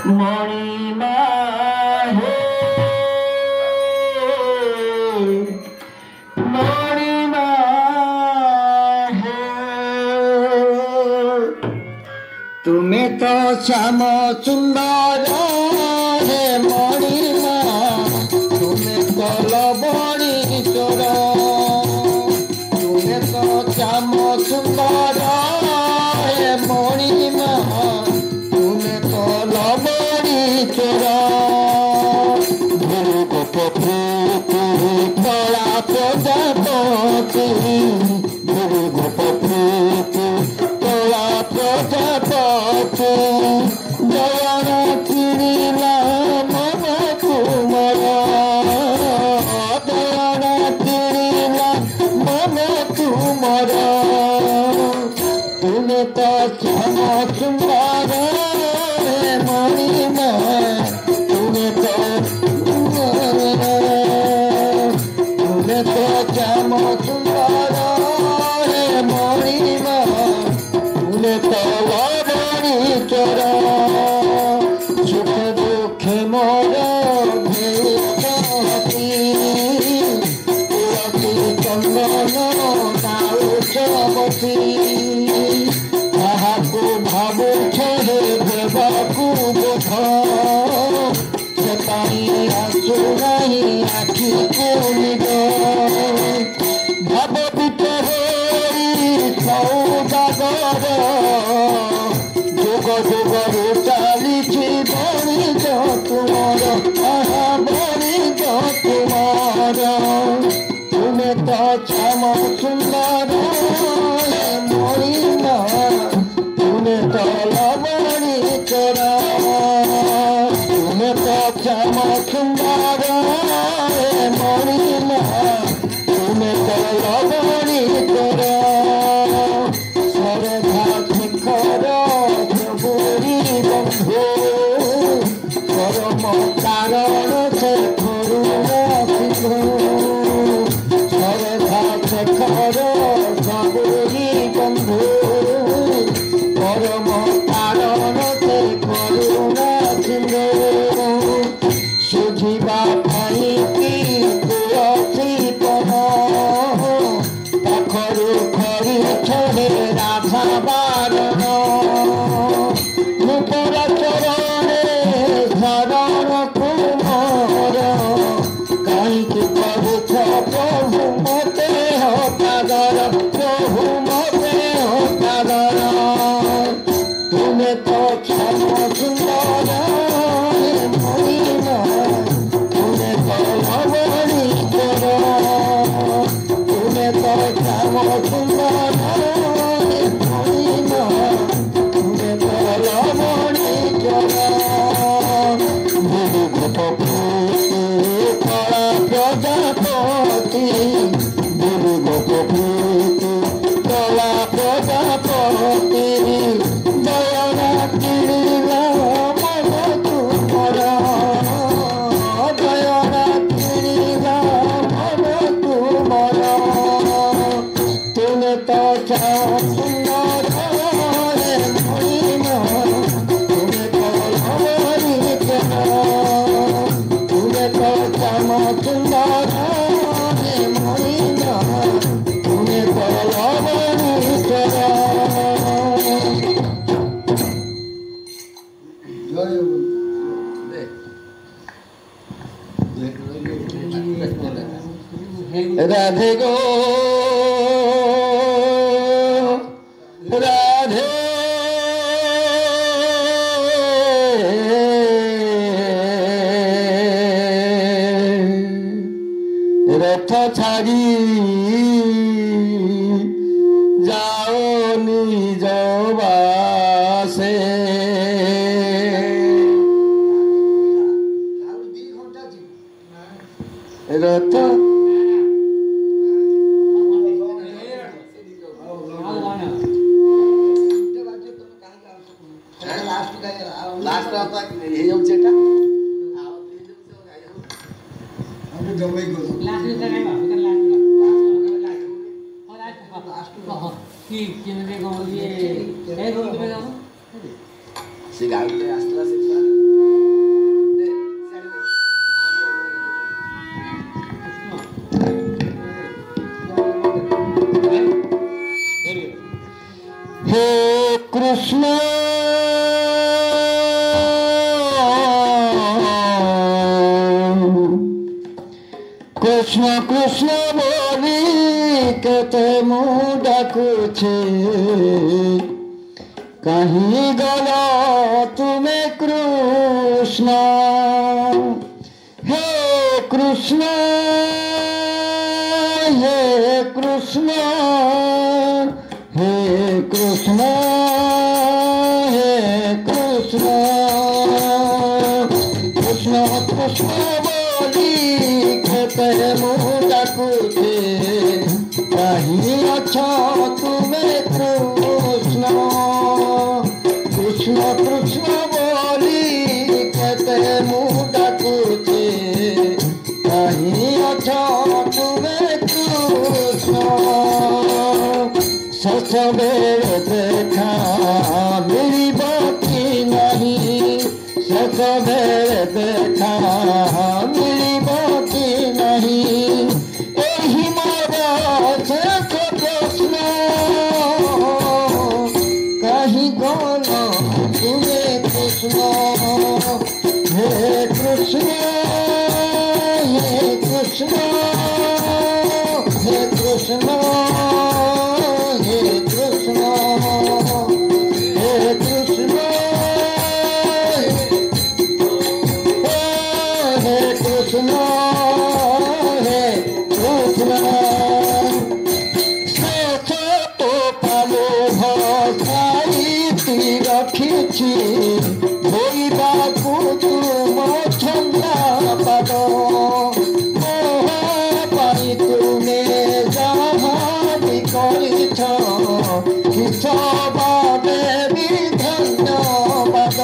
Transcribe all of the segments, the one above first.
মণিমা হে মণিমা হে তুমি তো শ্যাম সুন্দর হে মণিমা তুমি কলবণী চোর তুমি তো শ্যাম সুন্দর হে মণিমা তুমি কলবণী চোর কলা প্রজাপতি কলা প্রজাপতি জয়না কিরিলা মন কুমর জয়না কিরিলা মন কুমর তুমি তো শ্যাম সুন্দর মণিমা তুমি তো শ্যাম সুন্দর মণিমা তুমি তো লবণী চোর সুখ দুঃখে মোর তুলসী চন্দন নাউচবতী তাহাକୁ ଭାବୁଛ ହେ ଦେବାକୁ ବୋଧ ସେ ପାଣି ଆସୁନାହିଁ ଆଖିକୁ ନିଦ ଭାବ ଭିତରେ ସୌଦାଗର ଯୁଗ ଯୁଗରୁ ଚାଲିଛି ବଣିଜ ତୁମର ଆହା ବଣିଜ ତୁମର ତୁମେ ତ ଶ୍ୟାମ ସୁନ୍ଦର ମଣିମା ତୁମେ ତ ଲବଣୀ ଚୋର ତୁମେ ତ ଶ୍ୟାମ ସୁନ୍ଦର ମଣିମା ତୁମେ ତ ଲବଣୀ ଚୋର ସରଧା ଶିଖର ପ୍ରଭୁରି ବନ୍ଧୁ ପରମ କାରଣ ସେ କରୁଣ ଶୀଘ୍ର ସରଧା ଶିଖର ପ୍ରଭୁରି ବନ୍ଧୁ পরম কারণতে করুণা ছিল সুঝিবা পাইকি তুলসী পন পাখরু খরি ছেড়ে রাধা বারণ নূপুর চরণে শরণ কুমর কাহিকি করুছ প্রভু মতে হতাদর প্রভু মতে হতাদর তুমি তো শ্যাম সুন্দর মণিমা তুমি তো লবণী চোর তুমি তো শ্যাম সুন্দর মণিমা তুমি তো লবণী চোর কলা প্রজাপতি কলা প্রজাপতি জয়না কিরিলা মন তুমর জয়না কিরিলা মন তুমর তুমি তো শ্যাম সুন্দর মণিমা তুমি তো লবণী চোর তুমি তো শ্যাম সুন্দর মণিমা তুমি তো লবণী চোর রাধে গো রাধে রথ ছাড়ি যাও নিজ বাসে রথ Se gato tem as traças. Krishna Krishna बोली केते मु डाकुछे कहीं गलो तुम्हें कृष्ण हे कृष्ण हे कृष्ण हे कृष्ण हे कृष्ण कृष्ण कृष्ण बोली खेते मुझा कुछे कहीं अच्छा तुम्हें कृष्ण कृष्ण कृष्ण बोली कहते मुझा कुछे कहीं अच्छा तुम्हें कृष्ण ससबेर देखा मेरी बाकी नहीं ससबेर देखा मेरी बाकी नहीं यही मारा प्रश्न कहीं गलो तुम्हें कृष्ण हे कृष्ण हे कृष्ण हे कृष्ण हे कृष्ण हे कृष्ण हे कृष्ण हे कृष्ण रखी तुम छंदा पद पाई तुमे जहाँ कर देवी धन्यवाद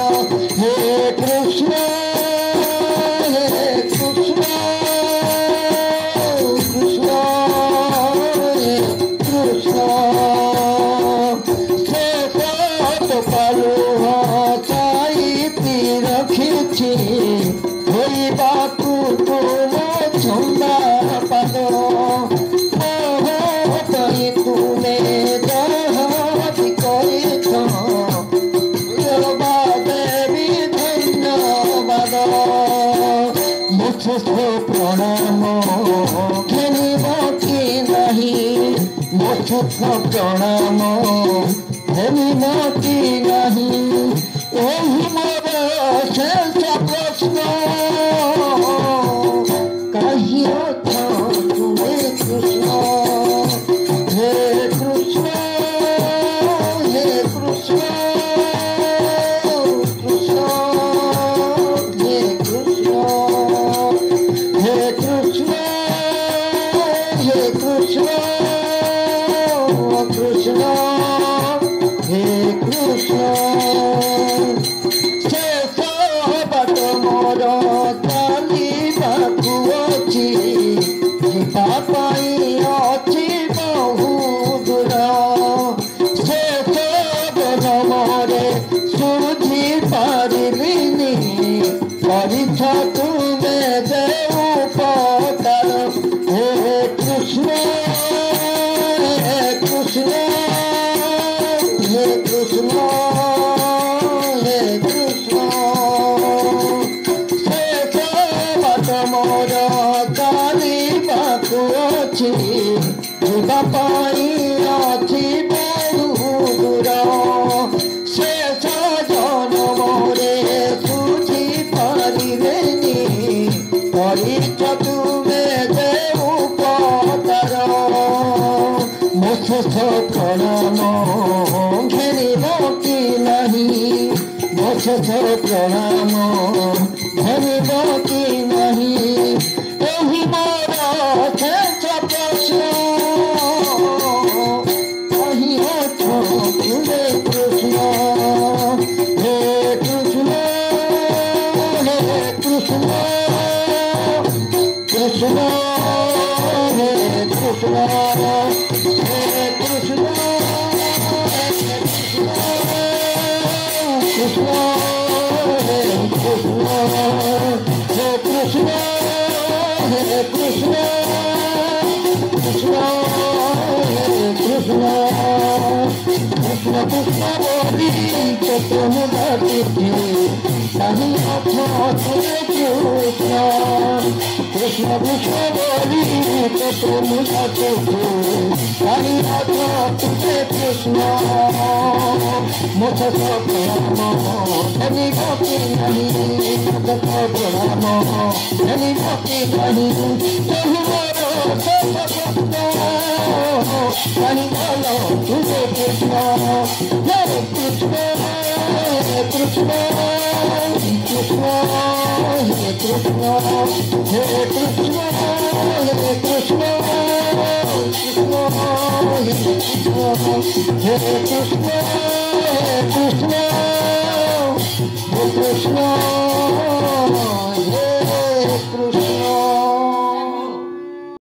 हे कृष्ण हे कृष्ण कृष्ण हे कृष्ण रखी तुम छंदा पद तुमे जहाँ देवी धन्यवाद मुझ प्रणाम घेनिब कि नहीं मुझ प्रणाम घेनिब कि नहीं यही मोर शेष प्रश्न कहीं अच्छा तुम्हें कृष्ण हे कृष्ण हे कृष्ण कृष्ण हे कृष्ण हे कृष्ण हे कृष्ण कृष्ण हे कृष्ण मोर चालिबाकु अछि पाई अछि बहु दूर शेष मोरे सुझी पारिबिनी परिछ तुमे जे उपकार हे कृष्ण हे कृष्ण हे कृष्ण हे कृष्ण मोर चालिबाकु अछि पाई अछि बहु दूर शेष जनमरे सुझी पारिबेनी परिछ तुमे जे उपकार मुझ प्रणाम घेनिब कि नहीं मुझ प्रणाम घेनिब कि नहीं यही मोर शेष प्रश्न कहीं अच्छा तुम्हें कृष्ण हे कृष्ण हे कृष्ण कृष्ण हे कृष्ण हे कृष्ण कृष्ण हे कृष्ण हे नहीं आँखों से कृष्णा कृष्ण कृष्ण बोली तो तुम जाते थे नहीं आँखों से कृष्णा मुझे तो प्रणाम धनी गोपी नहीं मुझे तो प्रणाम धनी गोपी नहीं तुम बोलो तो कृष्ण नहीं बोलो तुझे कृष्ण हरे कृष्ण हरे कृष्ण कृष्ण हरे कृष्ण हरे कृष्ण हरे कृष्ण कृष्ण हरे कृष्ण हरे कृष्ण हरे कृष्ण